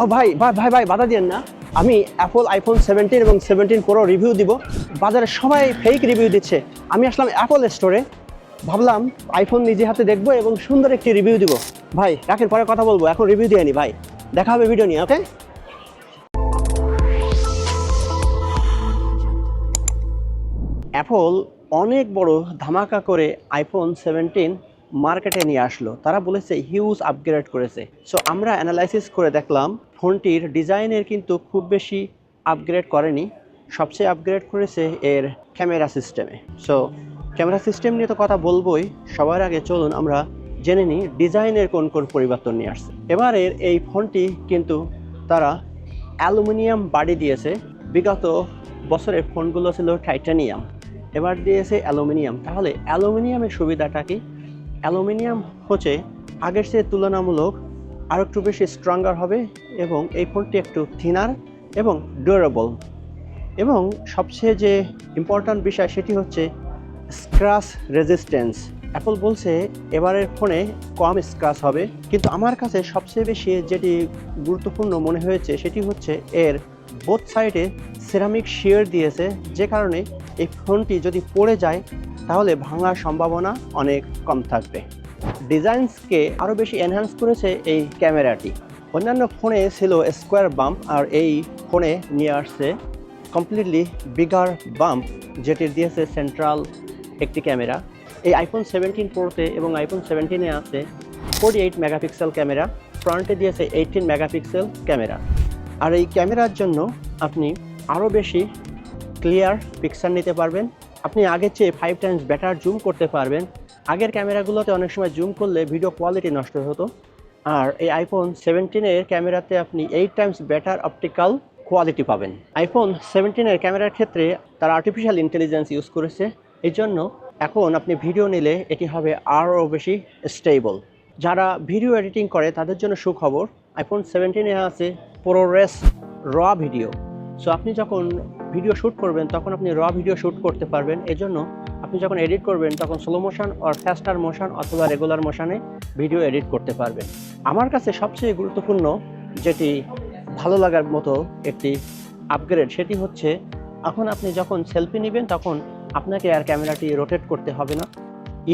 ও ভাই ভাই ভাই ভাই বাধা দিয়েন না। আমি অ্যাপল আইফোন 17 এবং 17 প্রো রিভিউ দিব। বাজারে সবাই ফেক রিভিউ দিচ্ছে, আমি আসলাম অ্যাপল স্টোরে, ভাবলাম আইফোন নিজে হাতে দেখবো এবং সুন্দর একটি রিভিউ দিব। ভাই রাখেন, পরে কথা বলবো, এখন রিভিউ দিয়ে নি ভাই, দেখা হবে ভিডিও নিয়ে, ওকে। অ্যাপল অনেক বড় ধামাকা করে আইফোন 17 মার্কেটে নিয়ে আসলো। তারা বলেছে হিউজ আপগ্রেড করেছে। সো আমরা অ্যানালাইসিস করে দেখলাম ফোনটির ডিজাইনের কিন্তু খুব বেশি আপগ্রেড করেনি, সবচেয়ে আপগ্রেড করেছে এর ক্যামেরা সিস্টেমে। সো ক্যামেরা সিস্টেম নিয়ে তো কথা বলবোই, সবার আগে চলুন আমরা জেনে নিই ডিজাইনের কোন কোন পরিবর্তন নিয়ে আসছে। এবারের এই ফোনটি কিন্তু তারা অ্যালুমিনিয়াম বডি দিয়েছে। বিগত বছরের ফোনগুলো ছিল টাইটানিয়াম, এবার দিয়েছে অ্যালুমিনিয়াম। তাহলে অ্যালুমিনিয়ামের সুবিধাটা কি? অ্যালুমিনিয়াম হচ্ছে আগের চেয়ে তুলনামূলক আর একটু বেশি স্ট্রঙ্গার হবে এবং এই ফোনটি একটু থিনার এবং ডিউরেবল। এবং সবচেয়ে যে ইম্পর্ট্যান্ট বিষয় সেটি হচ্ছে স্ক্র্যাচ রেজিস্ট্যান্স। অ্যাপল বলছে এবারের ফোনে কম স্ক্র্যাচ হবে, কিন্তু আমার কাছে সবচেয়ে বেশি যেটি গুরুত্বপূর্ণ মনে হয়েছে সেটি হচ্ছে এর বোথ সাইডে সিরামিক শিয়ার দিয়েছে, যে কারণে এই ফোনটি যদি পড়ে যায় তাহলে ভাঙার সম্ভাবনা অনেক কম থাকবে। ডিজাইনসকে আরও বেশি এনহ্যান্স করেছে এই ক্যামেরাটি। অন্যান্য ফোনে ছিল স্কোয়ার বাম্প, আর এই ফোনে নিয়ে আসছে কমপ্লিটলি বিগার বাম্প, যেটি দিয়েছে সেন্ট্রাল একটি ক্যামেরা। এই আইফোন 17 প্রোতে এবং আইফোন 17-এ আছে 48 মেগাপিক্সেল ক্যামেরা, ফ্রন্টে দিয়েছে 18 মেগাপিক্সেল ক্যামেরা। আর এই ক্যামেরার জন্য আপনি আরও বেশি ক্লিয়ার পিকচার নিতে পারবেন। আপনি আগের চেয়ে 5 টাইমস বেটার জুম করতে পারবেন। আগের ক্যামেরাগুলোতে অনেক সময় জুম করলে ভিডিও কোয়ালিটি নষ্ট হতো, আর এই আইফোন 17-এর ক্যামেরাতে আপনি 8 টাইমস বেটার অপটিক্যাল কোয়ালিটি পাবেন। আইফোন 17-এর ক্যামেরার ক্ষেত্রে তারা আর্টিফিশিয়াল ইন্টেলিজেন্স ইউজ করেছে, এই জন্য এখন আপনি ভিডিও নিলে এটি হবে আরও বেশি স্টেবল। যারা ভিডিও এডিটিং করে তাদের জন্য সুখবর, আইফোন 17-এ আছে প্রোরেস র ভিডিও। সো আপনি যখন ভিডিও শ্যুট করবেন তখন আপনি র ভিডিও শ্যুট করতে পারবেন। এজন্য আপনি যখন এডিট করবেন তখন স্লো মোশন আর ফাস্টার মোশন অথবা রেগুলার মোশনে ভিডিও এডিট করতে পারবেন। আমার কাছে সবচেয়ে গুরুত্বপূর্ণ যেটি ভালো লাগার মতো একটি আপগ্রেড সেটি হচ্ছে এখন আপনি যখন সেলফি নেবেন তখন আপনাকে আর ক্যামেরাটি রোটেট করতে হবে না,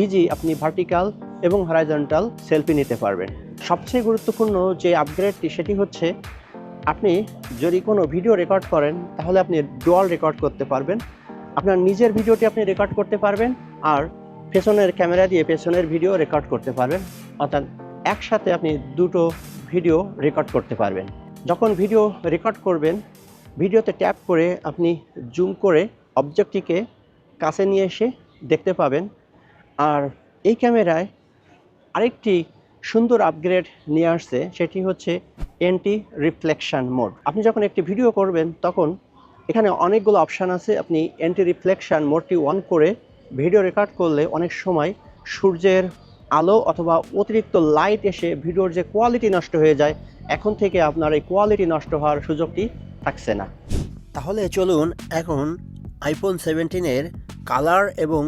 ইজি আপনি ভার্টিক্যাল এবং হরাইজন্টাল সেলফি নিতে পারবেন। সবচেয়ে গুরুত্বপূর্ণ যে আপগ্রেডটি সেটি হচ্ছে আপনি যদি কোনো ভিডিও রেকর্ড করেন তাহলে আপনি ডুয়াল রেকর্ড করতে পারবেন। আপনার নিজের ভিডিওটি আপনি রেকর্ড করতে পারবেন আর পেছনের ক্যামেরা দিয়ে পেছনের ভিডিও রেকর্ড করতে পারবেন, অর্থাৎ একসাথে আপনি দুটো ভিডিও রেকর্ড করতে পারবেন। যখন ভিডিও রেকর্ড করবেন ভিডিওতে ট্যাপ করে আপনি জুম করে অবজেক্টটিকে কাছে নিয়ে এসে দেখতে পাবেন। আর এই ক্যামেরায় আরেকটি সুন্দর আপগ্রেড নিয়ে আসছে, সেটি হচ্ছে অ্যান্টি রিফ্লেকশন মোড। আপনি যখন একটি ভিডিও করবেন তখন এখানে অনেকগুলো অপশান আছে, আপনি অ্যান্টি রিফ্লেকশন মোডটি অন করে ভিডিও রেকর্ড করলে অনেক সময় সূর্যের আলো অথবা অতিরিক্ত লাইট এসে ভিডিওর যে কোয়ালিটি নষ্ট হয়ে যায়, এখন থেকে আপনার এই কোয়ালিটি নষ্ট হওয়ার সুযোগটি থাকছে না। তাহলে চলুন এখন আইফোন 17-এর কালার এবং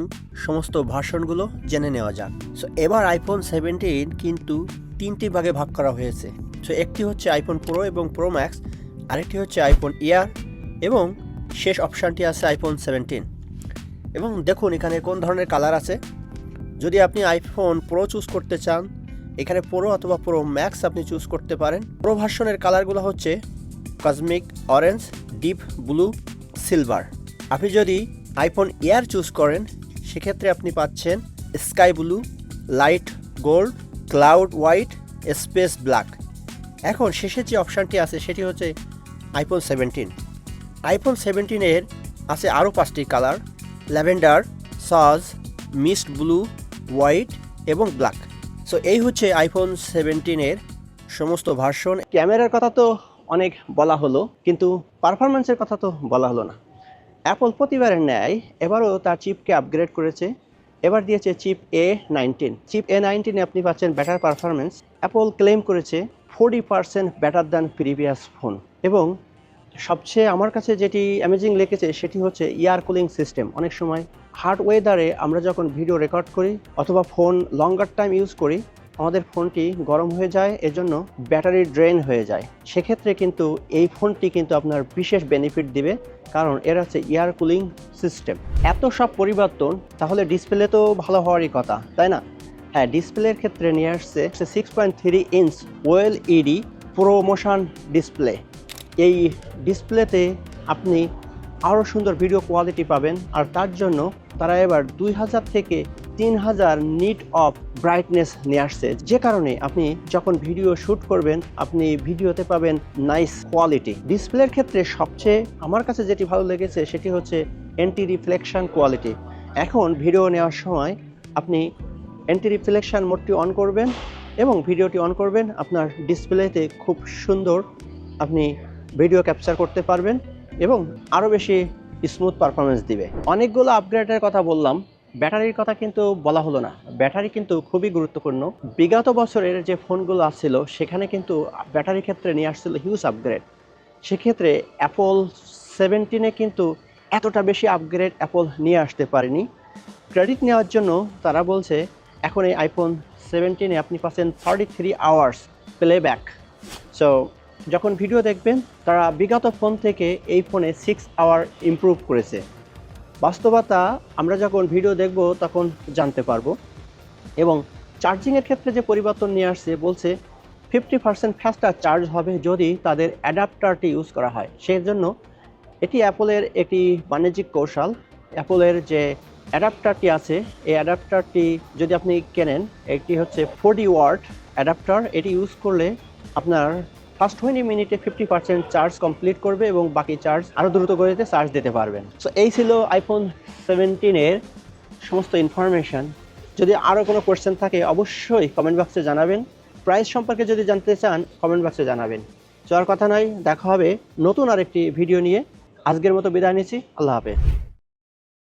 সমস্ত ভার্সনগুলো জেনে নেওয়া যাক। সো এবার আইফোন 17 কিন্তু 3টি ভাগে ভাগ করা হয়েছে। সো একটি হচ্ছে আইফোন প্রো এবং প্রো ম্যাক্স, আরেকটি হচ্ছে আইফোন ইয়ার এবং শেষ অপশানটি আছে আইফোন 17। এবং দেখুন এখানে কোন ধরনের কালার আছে। যদি আপনি আইফোন প্রো চুজ করতে চান এখানে প্রো অথবা প্রো ম্যাক্স আপনি চুজ করতে পারেন। প্রো ভার্সনের কালারগুলো হচ্ছে cosmic orange, deep blue, silver. আপনি যদি আইফোন এয়ার চুজ করেন সেক্ষেত্রে আপনি পাচ্ছেন sky blue, light gold, cloud white, space black. এখন শেষে যে অপশানটি আছে সেটি হচ্ছে আইফোন 17। আইফোন 17-এর আছে আরও 5টি কালার: ল্যাভেন্ডার, সজ, মিস্ট ব্লু, হোয়াইট এবং ব্ল্যাক। সো এই হচ্ছে আইফোন 17-এর সমস্ত ভার্সন। ক্যামেরার কথা তো অনেক বলা হলো, কিন্তু পারফরমেন্সের কথা তো বলা হলো না। অ্যাপল প্রতিবারের ন্যায় এবারও তার চিপকে আপগ্রেড করেছে, এবার দিয়েছে চিপ A19। চিপ A19-এ আপনি পাচ্ছেন বেটার পারফরমেন্স। অ্যাপল ক্লেম করেছে 40% বেটার দ্যান প্রিভিয়াস ফোন। এবং সবচেয়ে আমার কাছে যেটি অ্যামেজিং লেগেছে সেটি হচ্ছে এয়ার কুলিং সিস্টেম। অনেক সময় হার্ড ওয়েদারে আমরা যখন ভিডিও রেকর্ড করি অথবা ফোন লঙ্গার টাইম ইউজ করি আমাদের ফোনটি গরম হয়ে যায়, এজন্য ব্যাটারি ড্রেন হয়ে যায়। সেক্ষেত্রে কিন্তু এই ফোনটি কিন্তু আপনার বিশেষ বেনিফিট দিবে, কারণ এর আছে এয়ার কুলিং সিস্টেম। এত সব পরিবর্তন, তাহলে ডিসপ্লে তো ভালো হওয়ারই কথা, তাই না? হ্যাঁ, ডিসপ্লের ক্ষেত্রে নিয়ে আসছে 6.3 ইঞ্চ ওএলইডি প্রোমোশন ডিসপ্লে। এই ডিসপ্লেতে আপনি আরও সুন্দর ভিডিও কোয়ালিটি পাবেন, আর তার জন্য তারা এবার 2000 থেকে 3000 নিট অফ ব্রাইটনেস নিয়ে আসছে, যে কারণে আপনি যখন ভিডিও শ্যুট করবেন আপনি ভিডিওতে পাবেন নাইস কোয়ালিটি। ডিসপ্লের ক্ষেত্রে সবচেয়ে আমার কাছে যেটি ভালো লেগেছে সেটি হচ্ছে অ্যান্টি রিফ্লেকশন কোয়ালিটি। এখন ভিডিও নেওয়ার সময় আপনি অ্যান্টি রিফ্লেকশন মোডটি অন করবেন এবং ভিডিওটি অন করবেন, আপনার ডিসপ্লেতে খুব সুন্দর আপনি ভিডিও ক্যাপচার করতে পারবেন এবং আরও বেশি স্মুথ পারফরমেন্স দিবে। অনেকগুলো আপগ্রেডের কথা বললাম, ব্যাটারির কথা কিন্তু বলা হলো না। ব্যাটারি কিন্তু খুবই গুরুত্বপূর্ণ। বিগত বছরের যে ফোনগুলো আসছিল সেখানে কিন্তু ব্যাটারির ক্ষেত্রে নিয়ে আসছিল হিউজ আপগ্রেড। সেক্ষেত্রে অ্যাপল 17-এ কিন্তু এতটা বেশি আপগ্রেড অ্যাপল নিয়ে আসতে পারেনি। ক্রেডিট নেওয়ার জন্য তারা বলছে এখন এই আইফোন 17-এ আপনি পাচ্ছেন 33 আওয়ার্স প্লেব্যাক। সো যখন ভিডিও দেখবেন তারা বিগত ফোন থেকে এই ফোনে 6 আওয়ার ইমপ্রুভ করেছে। বাস্তবতা আমরা যখন ভিডিও দেখব তখন জানতে পারবো। এবং চার্জিংয়ের ক্ষেত্রে যে পরিবর্তন নিয়ে আসছে, বলছে 50% ফাস্টার চার্জ হবে যদি তাদের অ্যাডাপ্টারটি ইউজ করা হয়। সেই জন্য এটি অ্যাপলের একটি বাণিজ্যিক কৌশল। অ্যাপলের যে অ্যাডাপ্টারটি আছে, এই অ্যাডাপ্টারটি যদি আপনি কেনেন, এটি হচ্ছে 40 ওয়াট অ্যাডাপ্টার। এটি ইউজ করলে আপনার ফার্স্ট 20 মিনিটে 50% চার্জ কমপ্লিট করবে এবং বাকি চার্জ আরও দ্রুত গতিতে চার্জ দিতে পারবেন। সো এই ছিল আইফোন 17-এর সমস্ত ইনফরমেশন। যদি আরও কোনো কোয়েশ্চেন থাকে অবশ্যই কমেন্ট বক্সে জানাবেন। প্রাইস সম্পর্কে যদি জানতে চান কমেন্ট বক্সে জানাবেন। সো আর কথা নয়, দেখা হবে নতুন আরেকটি ভিডিও নিয়ে। আজকের মতো বিদায় নিচ্ছি, আল্লাহ হাফেজ।